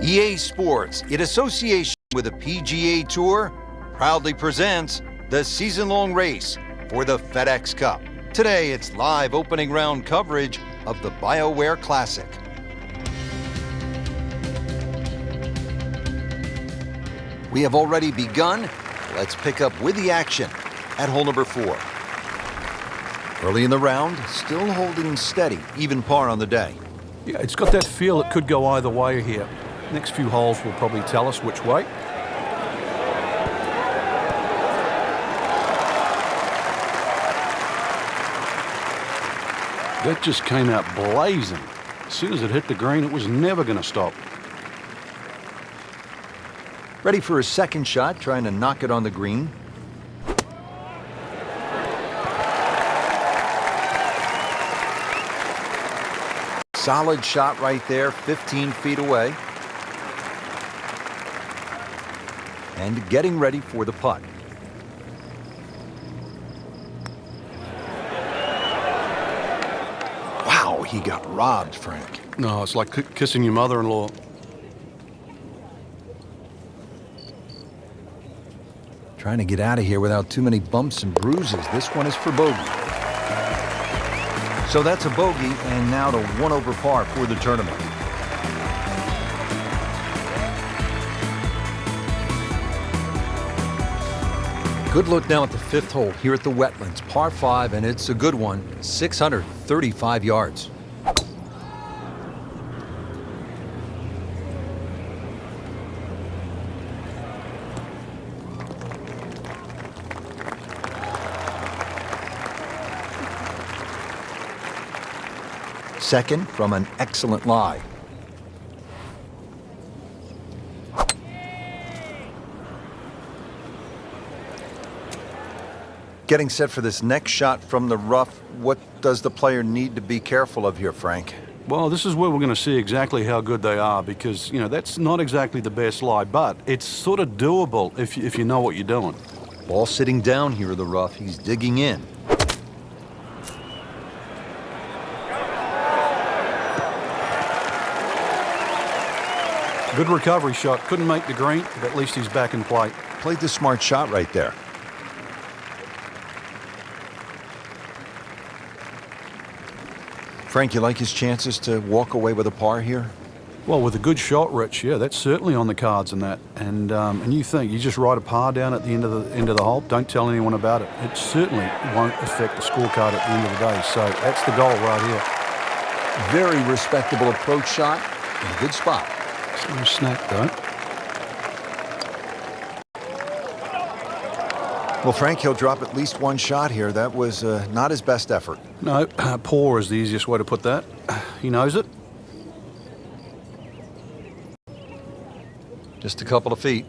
EA Sports, in association with the PGA Tour, proudly presents the season-long race for the FedEx Cup. Today, it's live opening round coverage of the BioWare Classic. We have already begun. Let's pick up with the action at hole number 4. Early in the round, still holding steady, even par on the day. Yeah, it's got that feel it could go either way here. Next few holes will probably tell us which way. That just came out blazing. As soon as it hit the green, it was never going to stop. Ready for a second shot, trying to knock it on the green. Solid shot right there, 15 feet away. And getting ready for the putt. Wow, he got robbed, Frank. No, it's like kissing your mother-in-law. Trying to get out of here without too many bumps and bruises. This one is for bogey. So that's a bogey, and now to 1 over par for the tournament. Good look now at the 5th hole here at the Wetlands, par 5, and it's a good one, 635 yards. Second from an excellent lie. Getting set for this next shot from the rough. What does the player need to be careful of here, Frank? Well, this is where we're going to see exactly how good they are because, you know, that's not exactly the best lie, but it's sort of doable if you know what you're doing. Ball sitting down here in the rough. He's digging in. Good recovery shot. Couldn't make the green, but at least he's back in play. Played the smart shot right there. Frank, you like his chances to walk away with a par here? Well, with a good shot, Rich, yeah, that's certainly on the cards in that. And you think you just write a par down at the end of the hole. Don't tell anyone about it. It certainly won't affect the scorecard at the end of the day. So that's the goal right here. Very respectable approach shot in a good spot. No snap though. Well, Frank, he'll drop at least one shot here. That was not his best effort. No, poor is the easiest way to put that. He knows it. Just a couple of feet.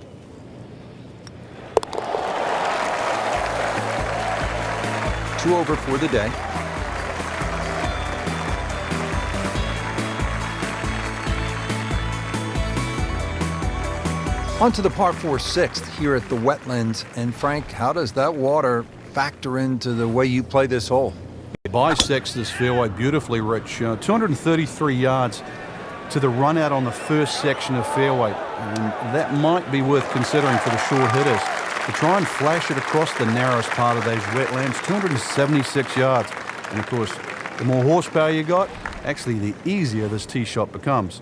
Two over for the day. On to the par 4 6th here at the Wetlands. And Frank, how does that water factor into the way you play this hole? He bisects this fairway beautifully, Rich. 233 yards to the run out on the first section of fairway. And that might be worth considering for the short hitters. To try and flash it across the narrowest part of those wetlands, 276 yards. And of course, the more horsepower you got, actually the easier this tee shot becomes.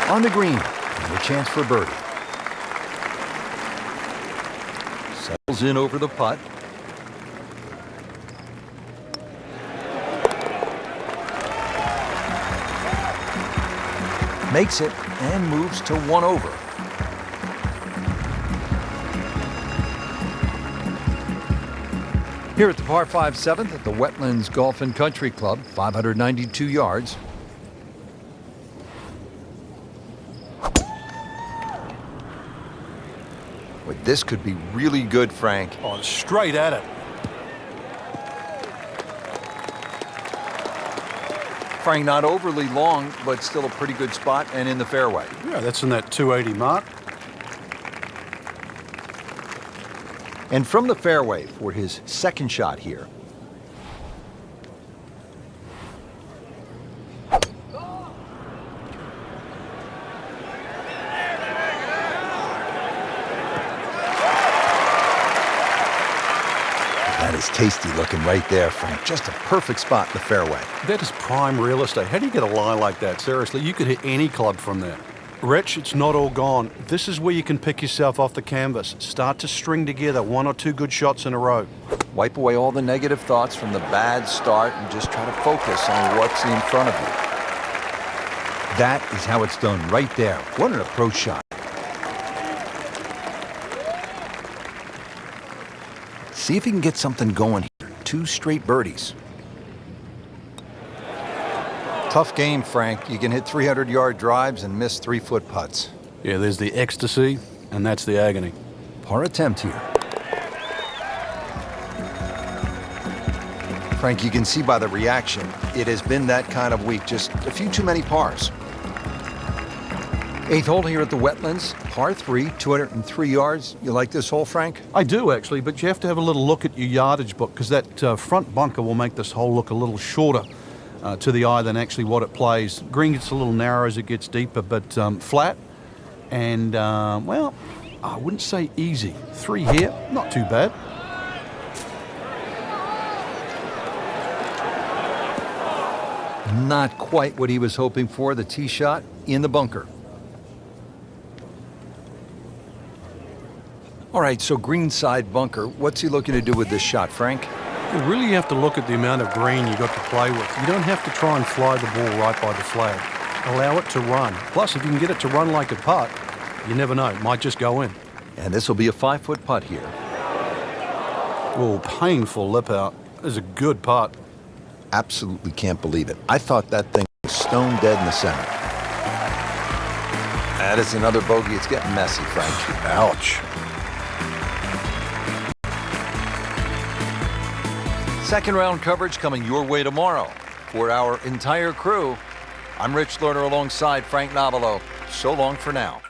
On the green, and a chance for birdie. Settles in over the putt. Makes it and moves to 1 over. Here at the par 5 7th at the Wetlands Golf and Country Club, 592 yards. This could be really good, Frank. Oh, straight at it. Frank, not overly long, but still a pretty good spot and in the fairway. Yeah, that's in that 280 mark. And from the fairway for his second shot here. That is tasty looking right there, Frank. Just a perfect spot in the fairway. That is prime real estate. How do you get a lie like that? Seriously, you could hit any club from there. Rich, it's not all gone. This is where you can pick yourself off the canvas. Start to string together 1 or 2 good shots in a row. Wipe away all the negative thoughts from the bad start and just try to focus on what's in front of you. That is how it's done right there. What an approach shot. See if you can get something going here. 2 straight birdies. Tough game, Frank. You can hit 300-yard drives and miss 3-foot putts. Yeah, there's the ecstasy, and that's the agony. Par attempt here. Frank, you can see by the reaction, it has been that kind of week. Just a few too many pars. 8th hole here at the Wetlands. Par 3, 203 yards. You like this hole, Frank? I do, actually, but you have to have a little look at your yardage book because that front bunker will make this hole look a little shorter to the eye than actually what it plays. Green gets a little narrow as it gets deeper, but flat and, well, I wouldn't say easy. 3 here, not too bad. Not quite what he was hoping for. The tee shot in the bunker. All right, so greenside bunker. What's he looking to do with this shot, Frank? You really have to look at the amount of green you got to play with. You don't have to try and fly the ball right by the flag. Allow it to run. Plus, if you can get it to run like a putt, you never know. It might just go in. And this will be a 5-foot putt here. Oh, painful lip out. This is a good putt. Absolutely can't believe it. I thought that thing was stone dead in the center. That is another bogey. It's getting messy, Frank. Ouch. Second round coverage coming your way tomorrow. For our entire crew, I'm Rich Lerner alongside Frank Navalo. So long for now.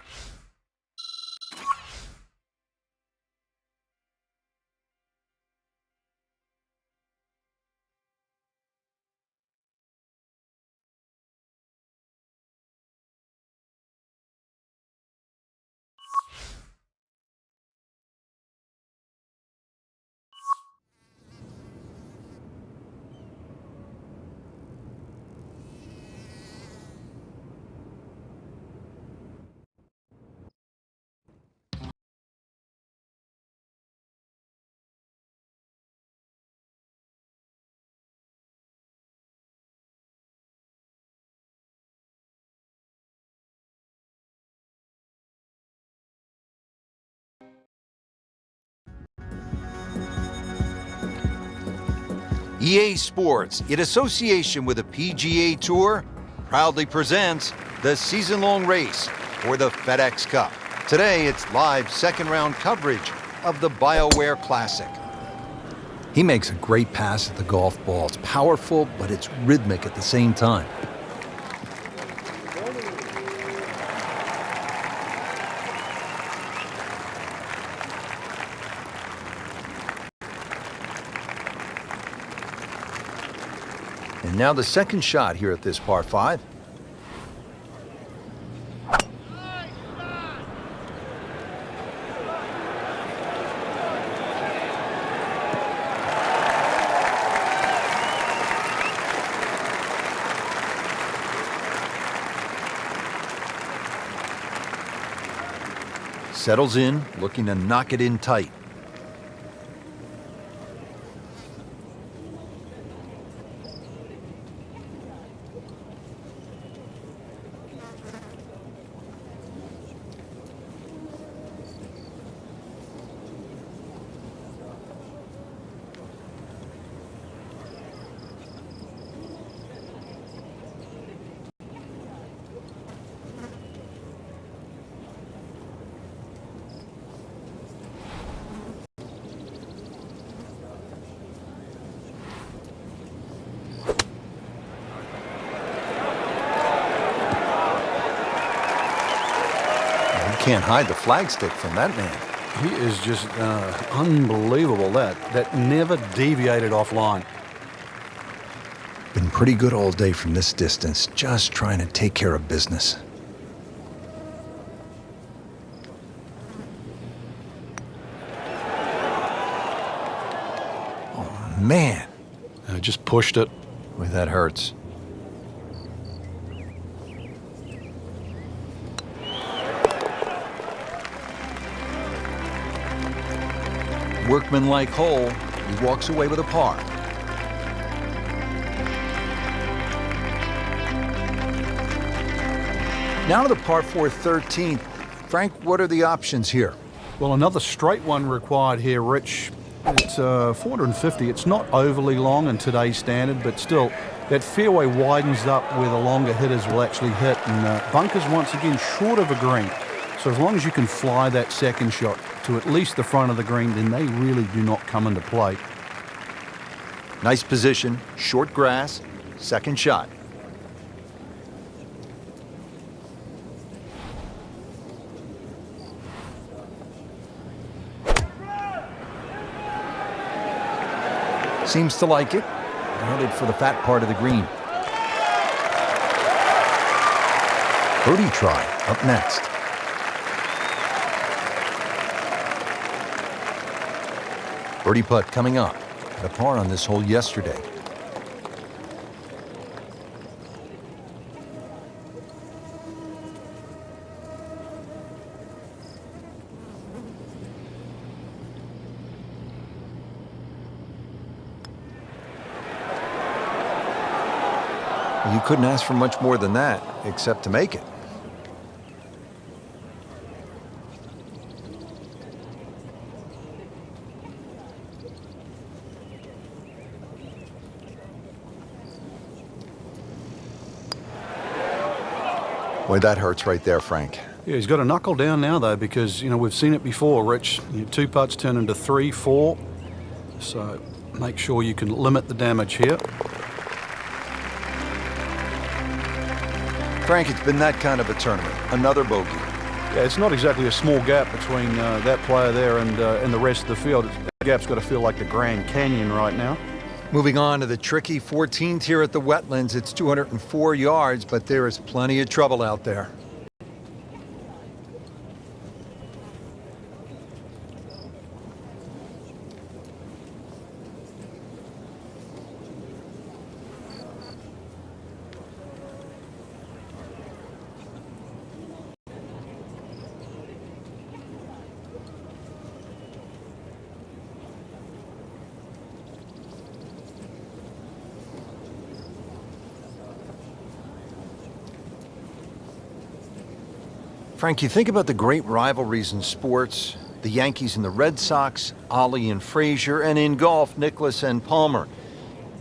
EA Sports, in association with the PGA Tour, proudly presents the season-long race for the FedEx Cup. Today, it's live second-round coverage of the BioWare Classic. He makes a great pass at the golf ball. It's powerful, but it's rhythmic at the same time. And now the second shot here at this par 5. Settles in, looking to knock it in tight. can't hide the flagstick from that man. He is just unbelievable. That never deviated offline. Been pretty good all day from this distance, just trying to take care of business. Oh, man. I just pushed it. Boy, that hurts. Workmanlike hole, he walks away with a par. Now to the par 4 13th. Frank, what are the options here? Well, another straight one required here, Rich. It's 450. It's not overly long in today's standard, but still, that fairway widens up where the longer hitters will actually hit. And bunkers, once again, short of a green. So as long as you can fly that second shot to at least the front of the green, then they really do not come into play. Nice position, short grass, second shot. Seems to like it. Headed for the fat part of the green. Birdie try up next. Birdie putt coming up. Had a par on this hole yesterday. You couldn't ask for much more than that, except to make it. Boy, that hurts right there, Frank. Yeah, he's got to knuckle down now, though, because, you know, we've seen it before, Rich. Two putts turn into 3, 4. So make sure you can limit the damage here. Frank, it's been that kind of a tournament. Another bogey. Yeah, it's not exactly a small gap between that player there and the rest of the field. The gap's got to feel like the Grand Canyon right now. Moving on to the tricky 14th here at the Wetlands. It's 204 yards, but there is plenty of trouble out there. Frank, you think about the great rivalries in sports, the Yankees and the Red Sox, Ollie and Frazier, and in golf, Nicklaus and Palmer.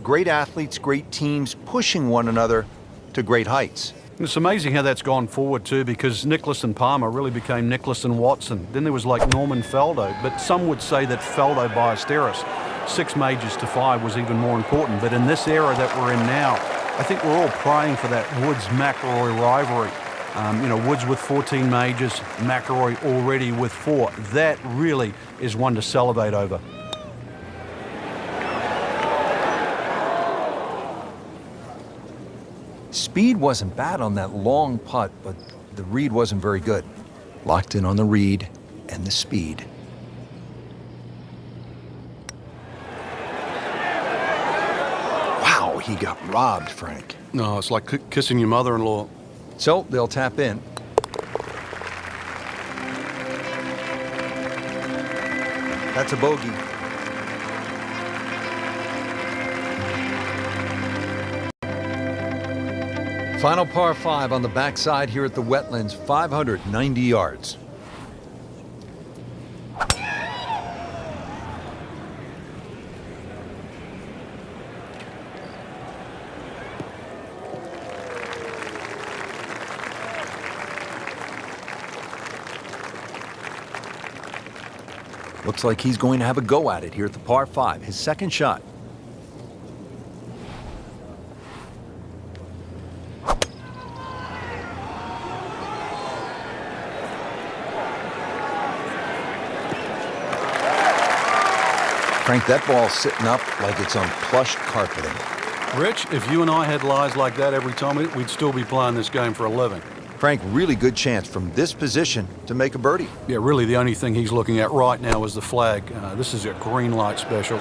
Great athletes, great teams, pushing one another to great heights. It's amazing how that's gone forward too, because Nicklaus and Palmer really became Nicklaus and Watson. Then there was like Norman Faldo, but some would say that Faldo Ballesteros, 6 majors to 5 was even more important. But in this era that we're in now, I think we're all praying for that Woods-McIlroy rivalry. You know, Woods with 14 majors, McIlroy already with 4. That really is one to salivate over. Speed wasn't bad on that long putt, but the read wasn't very good. Locked in on the read and the speed. Wow, he got robbed, Frank. No, it's like kissing your mother-in-law. So they'll tap in. That's a bogey. Final par 5 on the backside here at the Wetlands, 590 yards. Looks like he's going to have a go at it here at the par 5, his second shot. Frank, that ball's sitting up like it's on plush carpeting. Rich, if you and I had lies like that every time, we'd still be playing this game for a living. Frank, really good chance from this position to make a birdie. Yeah, really the only thing he's looking at right now is the flag. This is a green light special.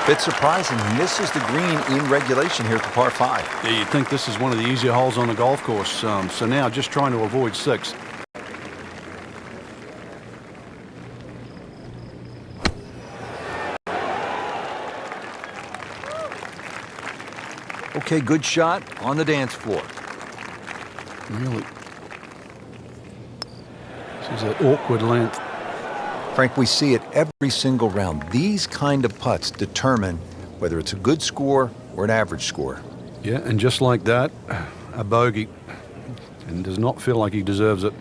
Bit surprising, he misses the green in regulation here at the par 5. Yeah, you'd think this is one of the easier holes on the golf course. So now just trying to avoid 6. Okay, good shot on the dance floor. Really. This is an awkward length. Frank, we see it every single round. These kind of putts determine whether it's a good score or an average score. Yeah, and just like that, a bogey. And does not feel like he deserves it.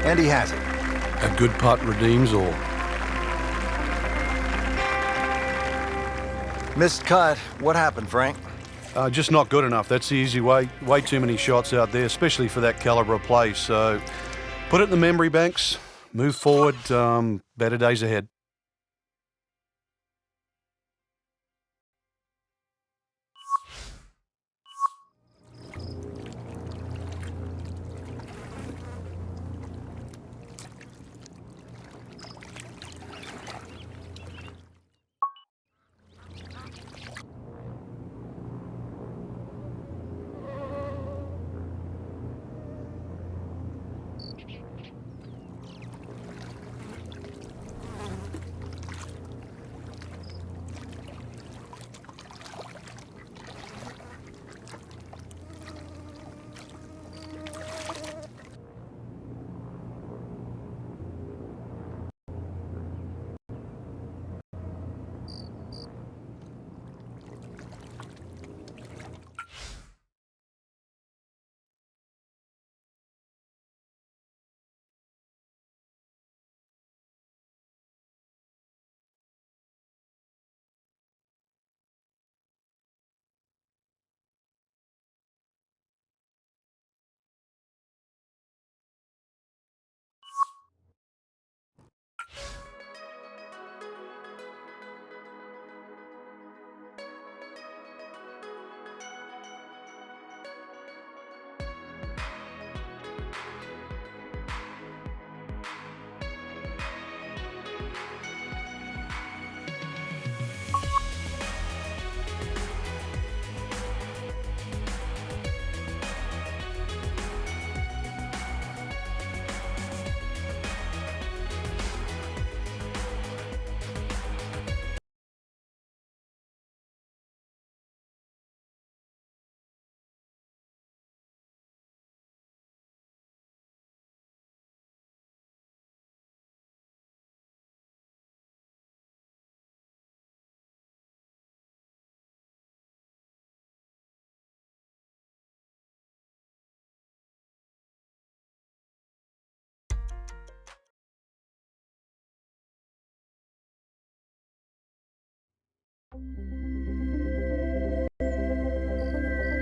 And he has it. A good putt redeems all. Missed cut. What happened, Frank? Just not good enough. That's the easy way. Way too many shots out there, especially for that caliber of play. So put it in the memory banks, move forward, better days ahead.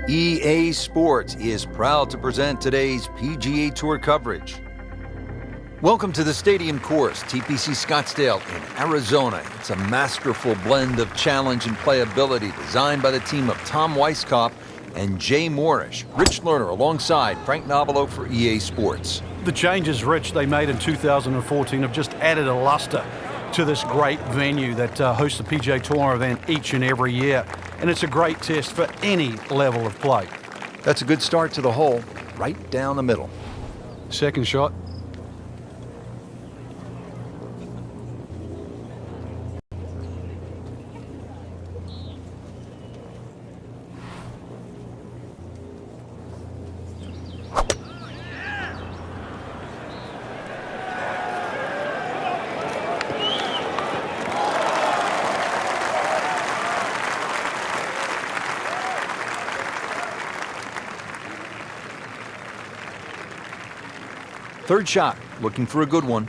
EA Sports is proud to present today's PGA Tour coverage. Welcome to the Stadium Course, TPC Scottsdale in Arizona. It's a masterful blend of challenge and playability designed by the team of Tom Weisskopf and Jay Morrish. Rich Lerner alongside Frank Nobilo for EA Sports. The changes, Rich, they made in 2014 have just added a luster to this great venue that hosts the PGA Tour event each and every year. And it's a great test for any level of play. That's a good start to the hole, right down the middle. Second shot. Third shot, looking for a good one.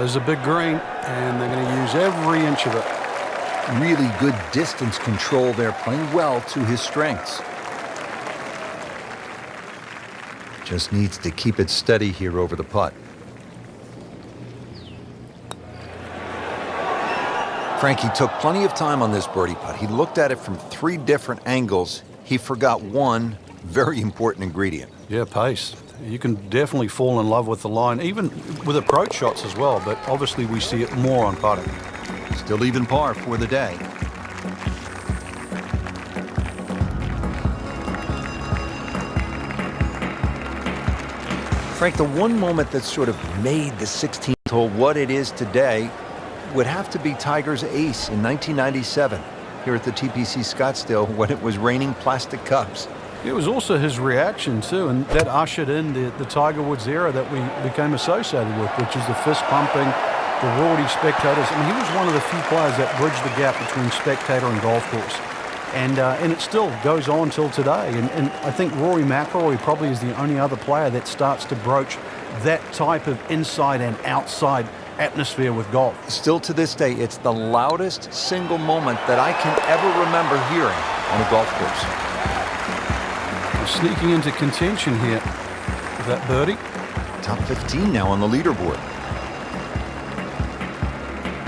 There's a big green, and they're going to use every inch of it. Really good distance control there, playing well to his strengths. Just needs to keep it steady here over the putt. Frankie took plenty of time on this birdie putt. He looked at it from 3 different angles. He forgot one very important ingredient. Yeah, pace. You can definitely fall in love with the line, even with approach shots as well, but obviously we see it more on putting. Still even par for the day. Frank, the one moment that sort of made the 16th hole what it is today would have to be Tiger's ace in 1997 here at the TPC Scottsdale when it was raining plastic cups. It was also his reaction too, and that ushered in the Tiger Woods era that we became associated with, which is the fist pumping, the rowdy spectators. I mean, he was one of the few players that bridged the gap between spectator and golf course. And it still goes on till today. And I think Rory McILroy probably is the only other player that starts to broach that type of inside and outside atmosphere with golf. Still to this day, it's the loudest single moment that I can ever remember hearing on a golf course. Sneaking into contention here with that birdie. Top 15 now on the leaderboard.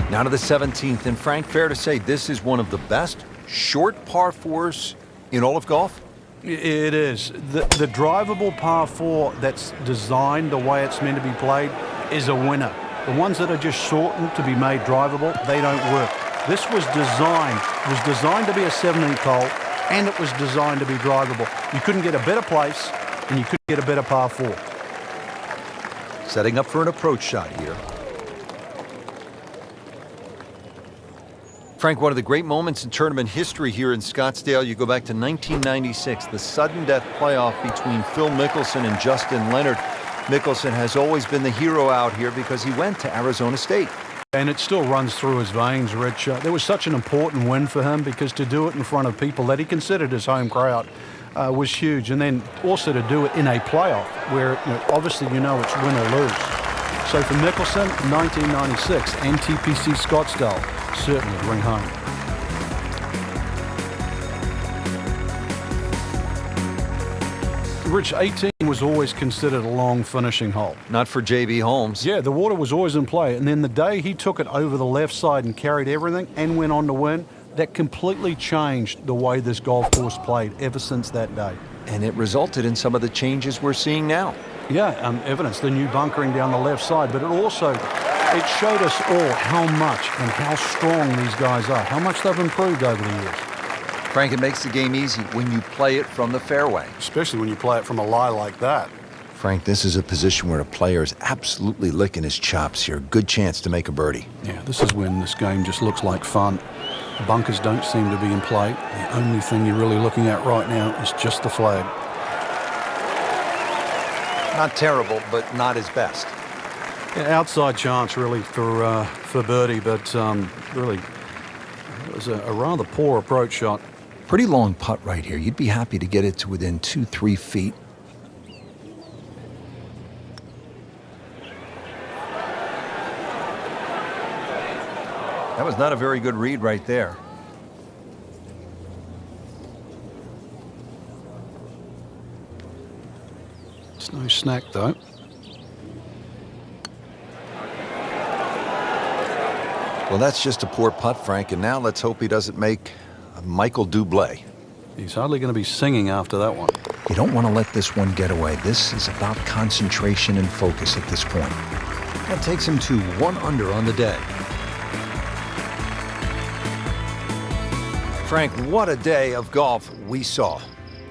Now to the 17th, and Frank, fair to say this is one of the best short par 4s in all of golf? It is. The drivable par 4 that's designed the way it's meant to be played is a winner. The ones that are just shortened to be made drivable, they don't work. This was designed. It was designed to be a 17th hole, and it was designed to be drivable. You couldn't get a better place, and you couldn't get a better par 4. Setting up for an approach shot here. Frank, one of the great moments in tournament history here in Scottsdale, you go back to 1996, the sudden death playoff between Phil Mickelson and Justin Leonard. Mickelson has always been the hero out here because he went to Arizona State. And it still runs through his veins, Rich. There was such an important win for him because to do it in front of people that he considered his home crowd was huge. And then also to do it in a playoff where obviously it's win or lose. So for Mickelson, 1996 and TPC Scottsdale certainly ring home. Rich, 18 was always considered a long finishing hole. Not for J.B. Holmes. Yeah, the water was always in play. And then the day he took it over the left side and carried everything and went on to win, that completely changed the way this golf course played ever since that day. And it resulted in some of the changes we're seeing now. Yeah, evidence, the new bunkering down the left side. But it showed us all how much and how strong these guys are, how much they've improved over the years. Frank, it makes the game easy when you play it from the fairway. Especially when you play it from a lie like that. Frank, this is a position where a player is absolutely licking his chops here. Good chance to make a birdie. Yeah, this is when this game just looks like fun. Bunkers don't seem to be in play. The only thing you're really looking at right now is just the flag. Not terrible, but not his best. Yeah, outside chance really for birdie, but really it was a rather poor approach shot. Pretty long putt right here. You'd be happy to get it to within 2-3 feet. That was not a very good read right there. It's no snack though. Well, that's just a poor putt, Frank, and now let's hope he doesn't make a Michael Bublé. He's hardly going to be singing after that one. You don't want to let this one get away. This is about concentration and focus at this point. That takes him to 1 under on the day. Frank, what a day of golf we saw.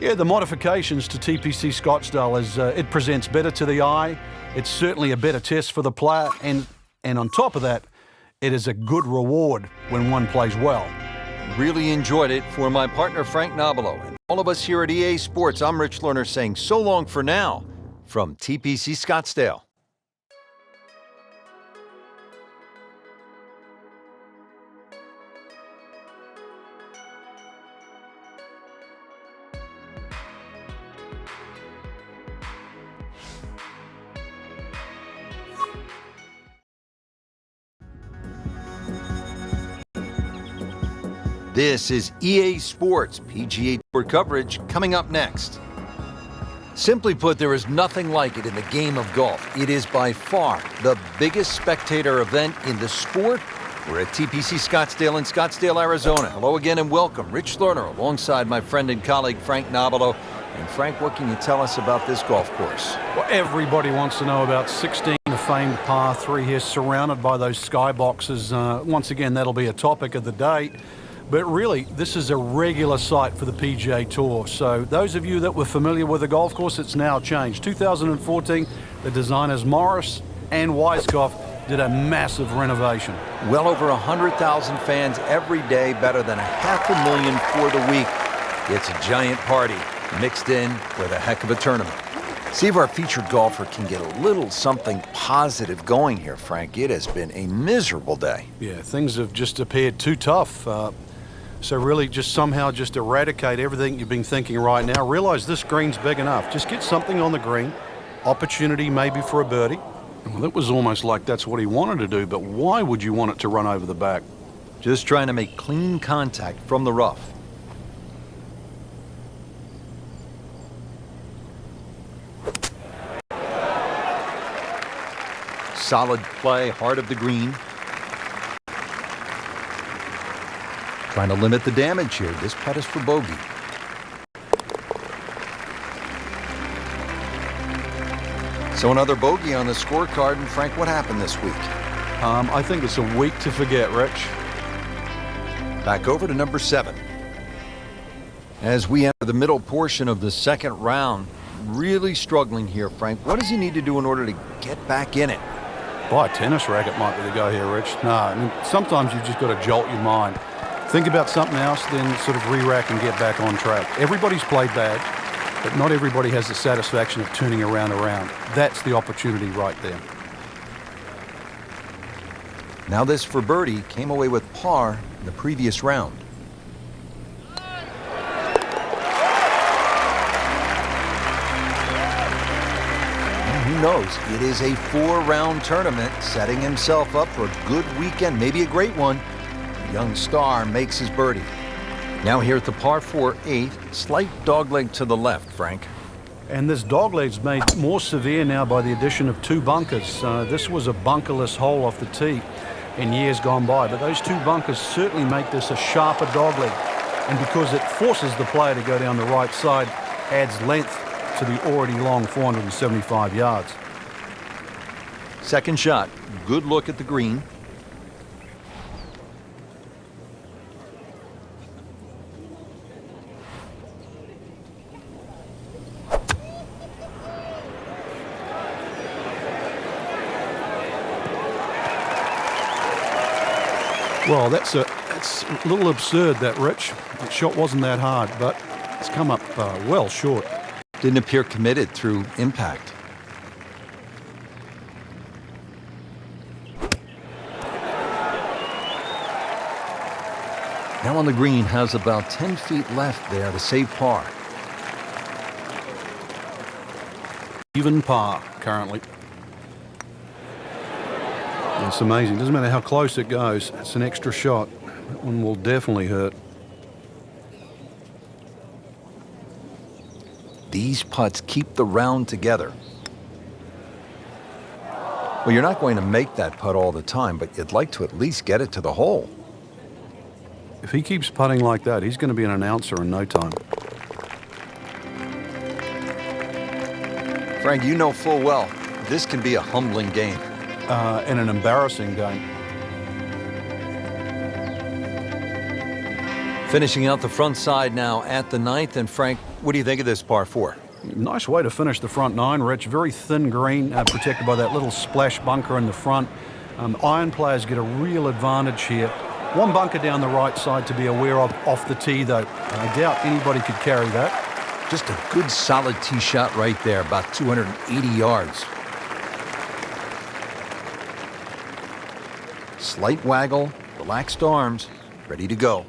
Yeah, the modifications to TPC Scottsdale is it presents better to the eye. It's certainly a better test for the player, and on top of that, it is a good reward when one plays well. Really enjoyed it. For my partner, Frank Nobilo, and all of us here at EA Sports, I'm Rich Lerner saying so long for now from TPC Scottsdale. This is EA Sports PGA Tour coverage coming up next. Simply put, there is nothing like it in the game of golf. It is by far the biggest spectator event in the sport. We're at TPC Scottsdale in Scottsdale, Arizona. Hello again and welcome. Rich Lerner alongside my friend and colleague Frank Nobilo. And Frank, what can you tell us about this golf course? Well, everybody wants to know about 16, the famed par 3 here, surrounded by those skyboxes. Once again, that'll be a topic of the day. But really, this is a regular sight for the PGA Tour. So those of you that were familiar with the golf course, it's now changed. 2014, the designers Morris and Weiskopf did a massive renovation. Well over 100,000 fans every day, better than 500,000 for the week. It's a giant party mixed in with a heck of a tournament. See if our featured golfer can get a little something positive going here, Frank. It has been a miserable day. Yeah, things have just appeared too tough. So really just somehow just eradicate everything you've been thinking right now. Realize this green's big enough. Just get something on the green. Opportunity maybe for a birdie. Well, it was almost like that's what he wanted to do, but why would you want it to run over the back? Just trying to make clean contact from the rough. Solid play, heart of the green. Trying to limit the damage here. This putt is for bogey. So another bogey on the scorecard. And Frank, what happened this week? I think it's a week to forget, Rich. Back over to number 7. As we enter the middle portion of the second round, really struggling here, Frank. What does he need to do in order to get back in it? Boy, a tennis racket might be the go here, Rich. No, I mean, sometimes you've just got to jolt your mind. Think about something else, then sort of re-rack and get back on track. Everybody's played bad, but not everybody has the satisfaction of turning around. That's the opportunity right there. Now this for birdie, came away with par in the previous round. Who knows? It is a 4-round tournament, setting himself up for a good weekend, maybe a great one. The young star makes his birdie. Now here at the par 4 8th, slight dogleg to the left, Frank. And this dogleg's made more severe now by the addition of 2 bunkers. This was a bunkerless hole off the tee in years gone by, but those 2 bunkers certainly make this a sharper dogleg. And because it forces the player to go down the right side, adds length to the already long 475 yards. Second shot, good look at the green. Well, that's a little absurd, that, Rich. The shot wasn't that hard, but it's come up well short. Didn't appear committed through impact. Now on the green, has about 10 feet left there to save par. Even par currently. It's amazing. Doesn't matter how close it goes. It's an extra shot. That one will definitely hurt. These putts keep the round together. Well, you're not going to make that putt all the time, but you'd like to at least get it to the hole. If he keeps putting like that, he's going to be an announcer in no time. Frank, you know full well, this can be a humbling game. And an embarrassing game. Finishing out the front side now at the 9th. And Frank, what do you think of this par 4? Nice way to finish the front 9, Rich. Very thin green, protected by that little splash bunker in the front. Iron players get a real advantage here. 1 bunker down the right side to be aware of off the tee, though. I doubt anybody could carry that. Just a good solid tee shot right there, about 280 yards. Slight waggle, relaxed arms, ready to go.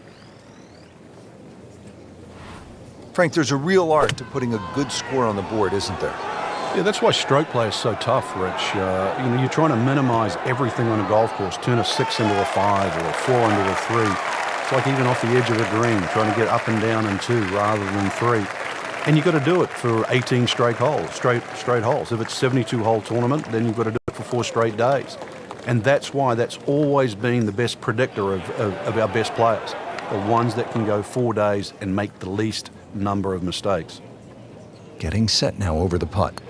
Frank, there's a real art to putting a good score on the board, isn't there? Yeah, that's why stroke play is so tough, Rich. You're trying to minimize everything on a golf course. Turn a 6 into a 5 or a 4 into a 3. It's like even off the edge of a green, trying to get up and down in 2 rather than 3. And you've got to do it for 18 straight holes, straight holes. If it's a 72-hole tournament, then you've got to do it for 4 straight days. And that's why that's always been the best predictor of our best players, the ones that can go 4 days and make the least number of mistakes. Getting set now over the putt.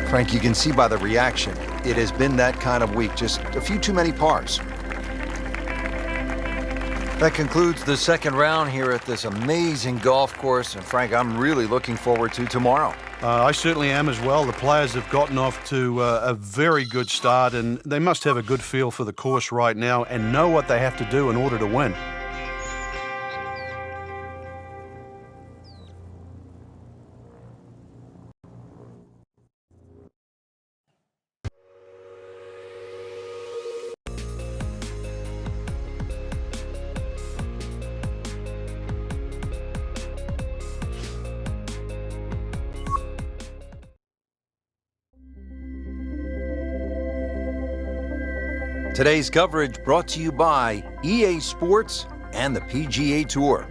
Frank, you can see by the reaction, it has been that kind of week, just a few too many pars. That concludes the second round here at this amazing golf course. And Frank, I'm really looking forward to tomorrow. I certainly am as well. The players have gotten off to a very good start, and they must have a good feel for the course right now and know what they have to do in order to win. Today's coverage brought to you by EA Sports and the PGA Tour.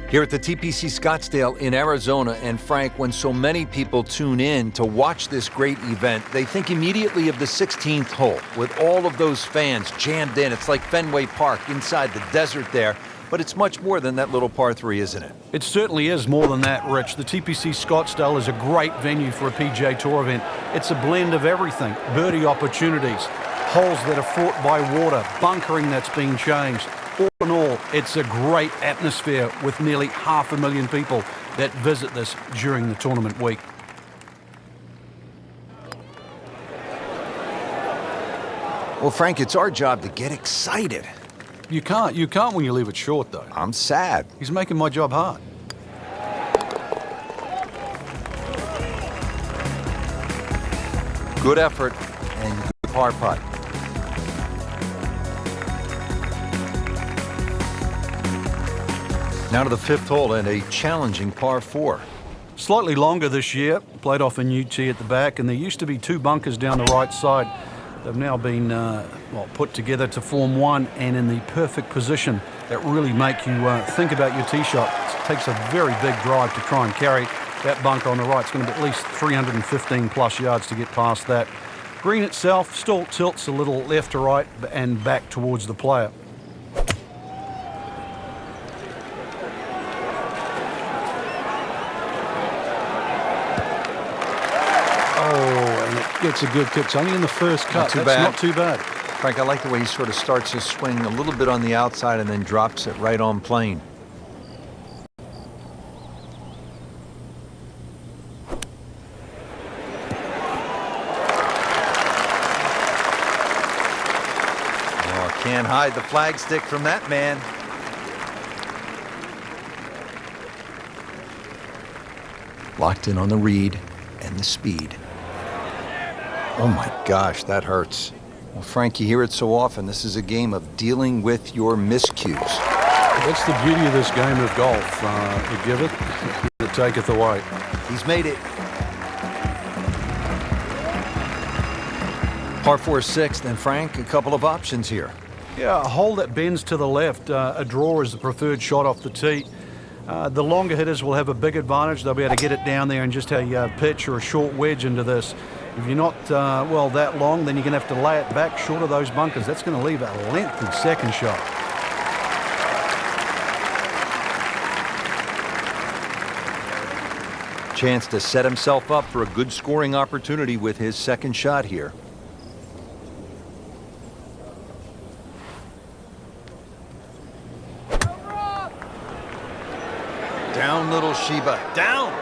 Here at the TPC Scottsdale in Arizona, and Frank, when so many people tune in to watch this great event, they think immediately of the 16th hole with all of those fans jammed in. It's like Fenway Park inside the desert there, but it's much more than that little par 3, isn't it? It certainly is more than that, Rich. The TPC Scottsdale is a great venue for a PGA Tour event. It's a blend of everything: birdie opportunities, holes that are fought by water, bunkering that's being changed. All in all, it's a great atmosphere with nearly 500,000 people that visit this during the tournament week. Well, Frank, it's our job to get excited. You can't when you leave it short, though. I'm sad. He's making my job hard. Good effort and good par putt. Now to the 5th hole and a challenging par 4. Slightly longer this year, played off a new tee at the back, and there used to be 2 bunkers down the right side. They've now been put together to form one, and in the perfect position that really make you think about your tee shot. It takes a very big drive to try and carry that bunker on the right. It's going to be at least 315 plus yards to get past that. Green itself still tilts a little left to right and back towards the player. Gets a good kick. It's only in the first cut. Not too bad. Frank, I like the way he sort of starts his swing a little bit on the outside and then drops it right on plane. Oh, can't hide the flagstick from that man. Locked in on the read and the speed. Oh my gosh, that hurts. Well, Frank, you hear it so often. This is a game of dealing with your miscues. That's the beauty of this game of golf. You give it, it taketh away. He's made it. Par 4 6th, and Frank, a couple of options here. Yeah, a hole that bends to the left. A draw is the preferred shot off the tee. The longer hitters will have a big advantage. They'll be able to get it down there and just a pitch or a short wedge into this. If you're not, that long, then you're going to have to lay it back short of those bunkers. That's going to leave a lengthy second shot. Chance to set himself up for a good scoring opportunity with his second shot here. Down, little Sheba. Down!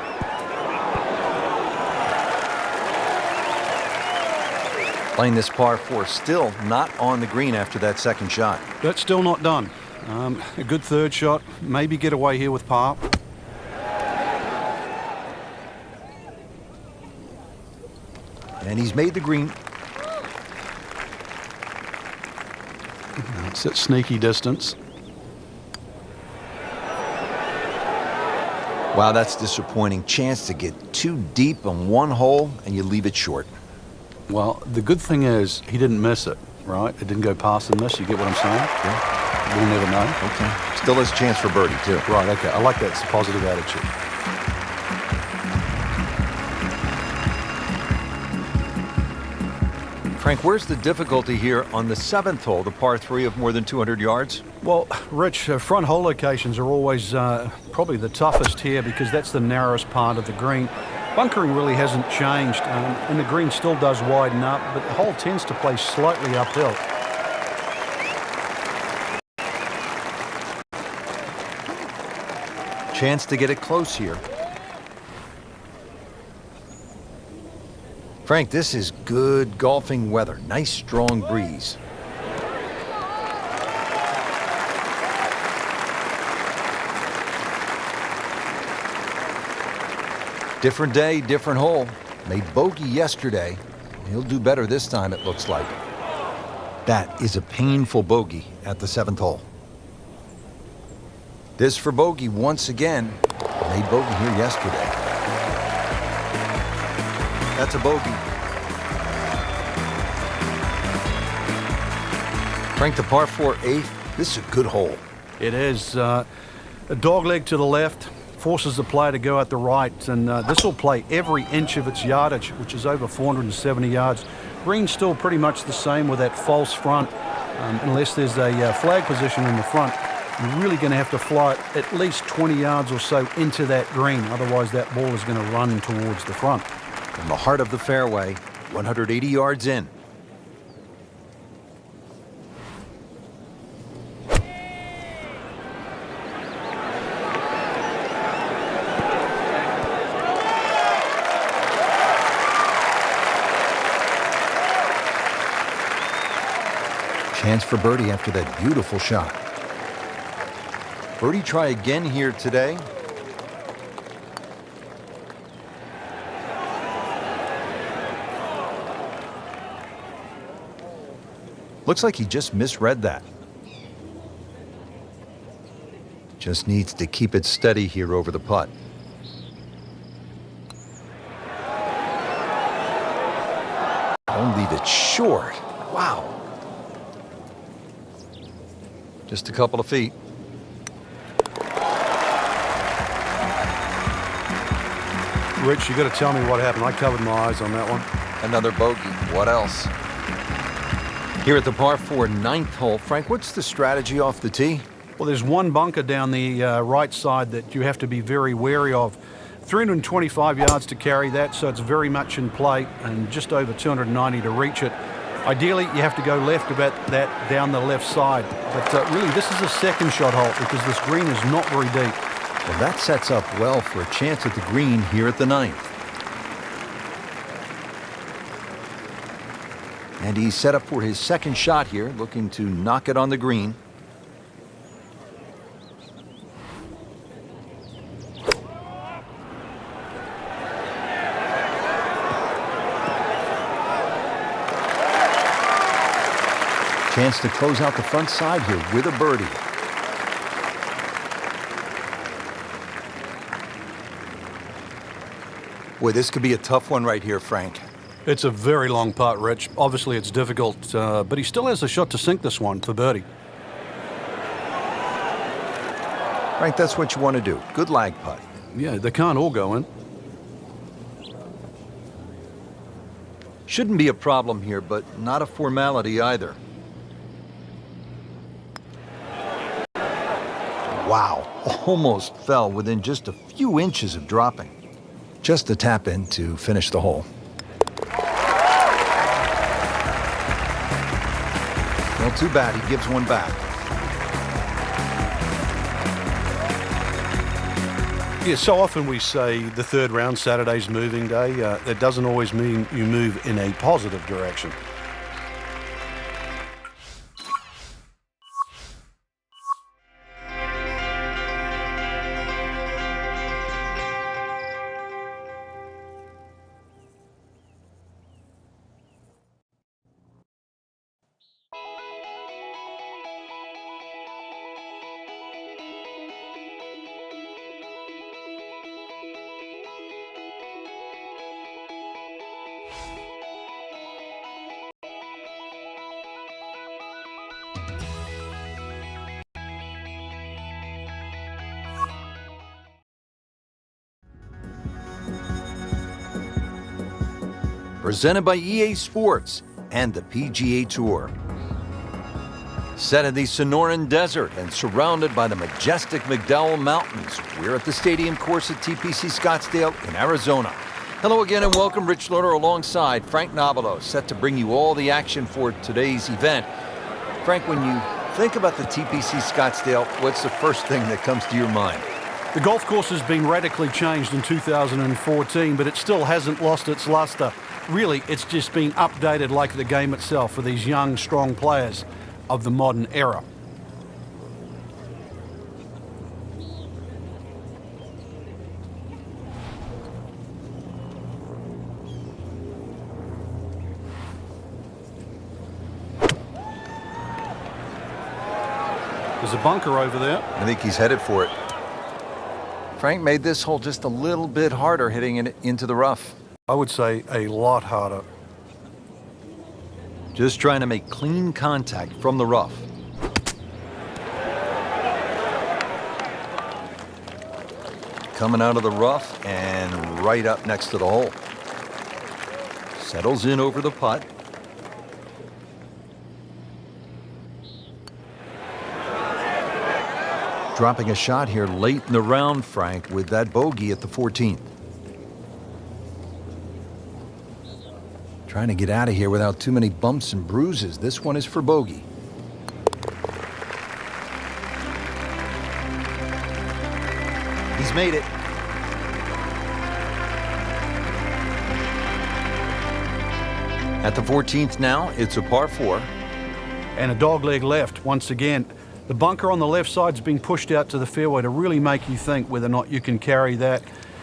Playing this par 4, still not on the green after that second shot. That's still not done. A good third shot. Maybe get away here with par. And he's made the green. It's at sneaky distance. Wow, that's disappointing. Chance to get too deep on one hole and you leave it short. Well, the good thing is he didn't miss it, right? It didn't go past the miss. You get what I'm saying? Yeah. We'll never know. Okay. Still has a chance for birdie, too. Right, okay. I like that. It's a positive attitude. Frank, where's the difficulty here on the 7th hole, the par 3 of more than 200 yards? Well, Rich, front hole locations are always probably the toughest here because that's the narrowest part of the green. Bunkering really hasn't changed, and the green still does widen up, but the hole tends to play slightly uphill. Chance to get it close here. Frank, this is good golfing weather. Nice strong breeze. Different day, different hole. Made bogey yesterday. He'll do better this time, it looks like. That is a painful bogey at the 7th hole. This for bogey once again. Made bogey here yesterday. That's a bogey. Frank, the par 4 8th. This is a good hole. It is a dog leg to the left. Forces the player to go at the right, and this will play every inch of its yardage, which is over 470 yards. Green's still pretty much the same with that false front, unless there's a flag position in the front. You're really going to have to fly it at least 20 yards or so into that green, otherwise that ball is going to run towards the front. From the heart of the fairway, 180 yards in. Chance for birdie after that beautiful shot. Birdie try again here today. Looks like he just misread that. Just needs to keep it steady here over the putt. Don't leave it short. Wow. Just a couple of feet. Rich, you got to tell me what happened. I covered my eyes on that one. Another bogey. What else? Here at the par 4 9th hole, Frank, what's the strategy off the tee? Well, there's one bunker down the right side that you have to be very wary of. 325 yards to carry that, so it's very much in play, and just over 290 to reach it. Ideally, you have to go left about that down the left side. But really, this is a second shot hole because this green is not very deep. Well, that sets up well for a chance at the green here at the 9th. And he's set up for his second shot here, looking to knock it on the green. Chance to close out the front side here with a birdie. Boy, this could be a tough one right here, Frank. It's a very long putt, Rich. Obviously, it's difficult, but he still has a shot to sink this one for birdie. Frank, that's what you want to do. Good lag putt. Yeah, they can't all go in. Shouldn't be a problem here, but not a formality either. Wow, almost fell within just a few inches of dropping. Just a tap in to finish the hole. Well, too bad. He gives one back. Yeah, so often we say the third round, Saturday's moving day. That doesn't always mean you move in a positive direction. presented by EA Sports and the PGA Tour. Set in the Sonoran Desert and surrounded by the majestic McDowell Mountains, we're at the stadium course at TPC Scottsdale in Arizona. Hello again and welcome. Rich Lerner alongside Frank Nobilo, set to bring you all the action for today's event. Frank, when you think about the TPC Scottsdale, what's the first thing that comes to your mind? The golf course has been radically changed in 2014, but it still hasn't lost its luster. Really, it's just been updated like the game itself for these young, strong players of the modern era. There's a bunker over there. I think he's headed for it. Frank made this hole just a little bit harder, hitting it into the rough. I would say a lot harder. Just trying to make clean contact from the rough. Coming out of the rough and right up next to the hole. Settles in over the putt. Dropping a shot here late in the round, Frank, with that bogey at the 14th. Trying to get out of here without too many bumps and bruises. This one is for bogey. He's made it. At the 14th now, it's a par 4. And a dogleg left once again. The bunker on the left side's been pushed out to the fairway to really make you think whether or not you can carry that.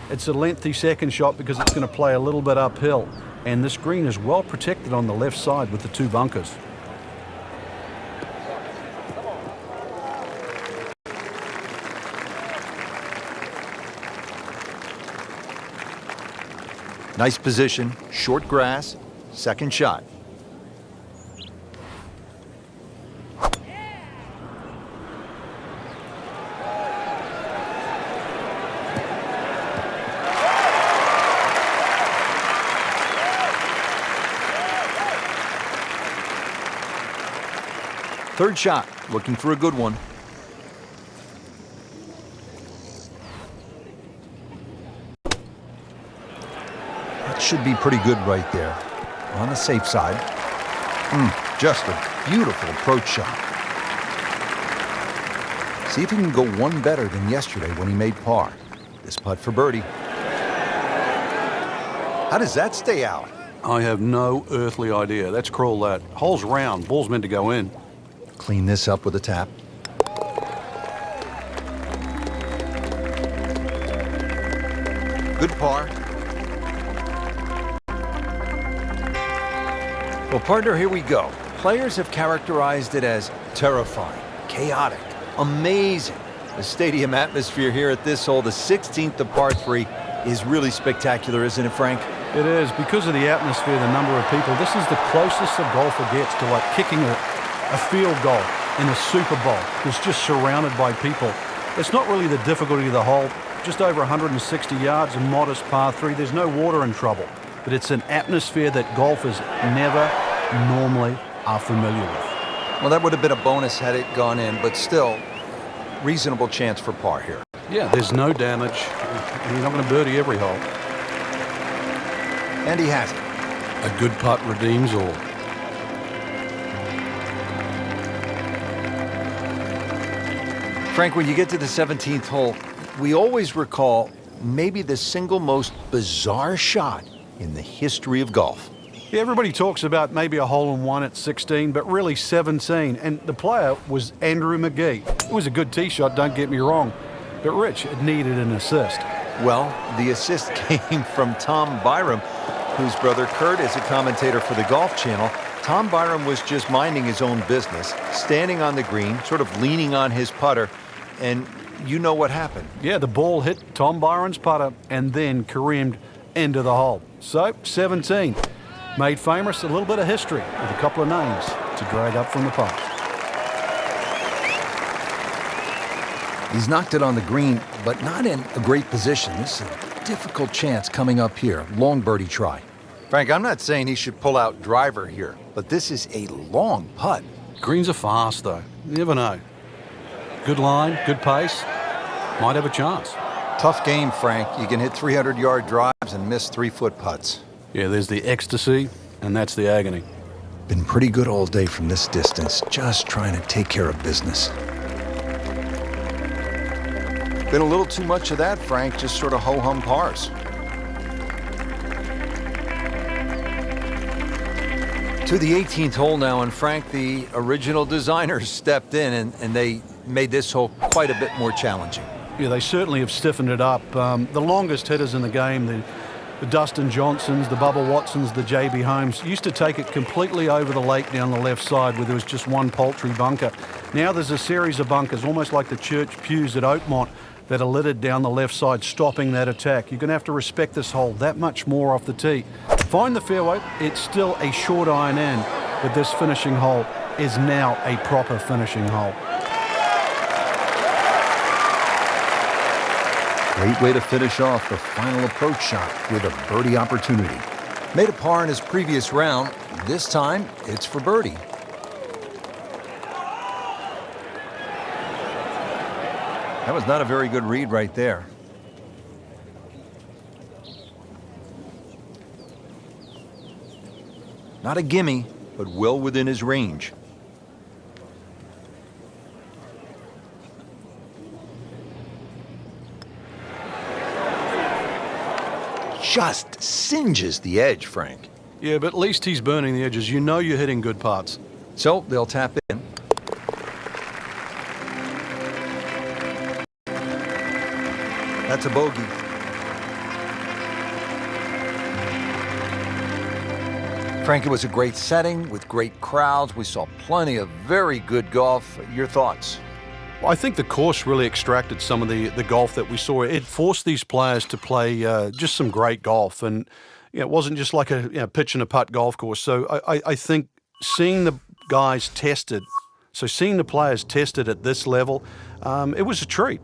It's a lengthy second shot because it's going to play a little bit uphill. And this green is well protected on the left side with the 2 bunkers. Nice position, short grass, second shot. Third shot, looking for a good one. That should be pretty good right there. On the safe side. Just a beautiful approach shot. See if he can go one better than yesterday when he made par. This putt for birdie. How does that stay out? I have no earthly idea. Let's crawl that. Hole's round, ball's meant to go in. Clean this up with a tap. Good par. Well, partner, here we go. Players have characterized it as terrifying, chaotic, amazing. The stadium atmosphere here at this hole, the 16th of par 3, is really spectacular, isn't it, Frank? It is. Because of the atmosphere, the number of people, this is the closest a golfer gets to like kicking a field goal in a Super Bowl. It's just surrounded by people. It's not really the difficulty of the hole. Just over 160 yards, a modest par 3. There's no water in trouble. But it's an atmosphere that golfers never normally are familiar with. Well, that would have been a bonus had it gone in, but still, reasonable chance for par here. Yeah, there's no damage. You're not going to birdie every hole. And he has it. A good putt redeems all. Frank, when you get to the 17th hole, we always recall maybe the single most bizarre shot in the history of golf. Yeah, everybody talks about maybe a hole-in-one at 16, but really 17. And the player was Andrew McGee. It was a good tee shot, don't get me wrong. But Rich, it needed an assist. Well, the assist came from Tom Byram, whose brother Kurt is a commentator for the Golf Channel. Tom Byram was just minding his own business, standing on the green, sort of leaning on his putter, and you know what happened. Yeah, the ball hit Tom Byron's putter and then careened into the hole. So, 17. Made famous, a little bit of history with a couple of names to drag up from the past. He's knocked it on the green, but not in a great position. This is a difficult chance coming up here. Long birdie try. Frank, I'm not saying he should pull out driver here, but this is a long putt. Greens are fast, though. You never know. Good line, good pace. Might have a chance. Tough game, Frank. You can hit 300-yard drives and miss 3-foot putts. Yeah, there's the ecstasy, and that's the agony. Been pretty good all day from this distance, just trying to take care of business. Been a little too much of that, Frank, just sort of ho-hum pars. To the 18th hole now, and Frank, the original designers stepped in and they made this hole quite a bit more challenging. Yeah, they certainly have stiffened it up. The longest hitters in the game, the Dustin Johnsons, the Bubba Watsons, the J.B. Holmes, used to take it completely over the lake down the left side where there was just one paltry bunker. Now there's a series of bunkers, almost like the church pews at Oakmont, that are littered down the left side, stopping that attack. You're going to have to respect this hole that much more off the tee. Find the fairway. It's still a short iron in, but this finishing hole is now a proper finishing hole. Great way to finish off the final approach shot with a birdie opportunity. Made a par in his previous round. This time, it's for birdie. That was not a very good read right there. Not a gimme, but well within his range. Just singes the edge, Frank. Yeah, but at least he's burning the edges. You know you're hitting good putts. So they'll tap in. That's a bogey. Frank, it was a great setting with great crowds. We saw plenty of very good golf. Your thoughts? Well, I think the course really extracted some of the golf that we saw. It forced these players to play just some great golf. And it wasn't just like a pitch and a putt golf course. So I think seeing the guys tested, seeing the players tested at this level, it was a treat.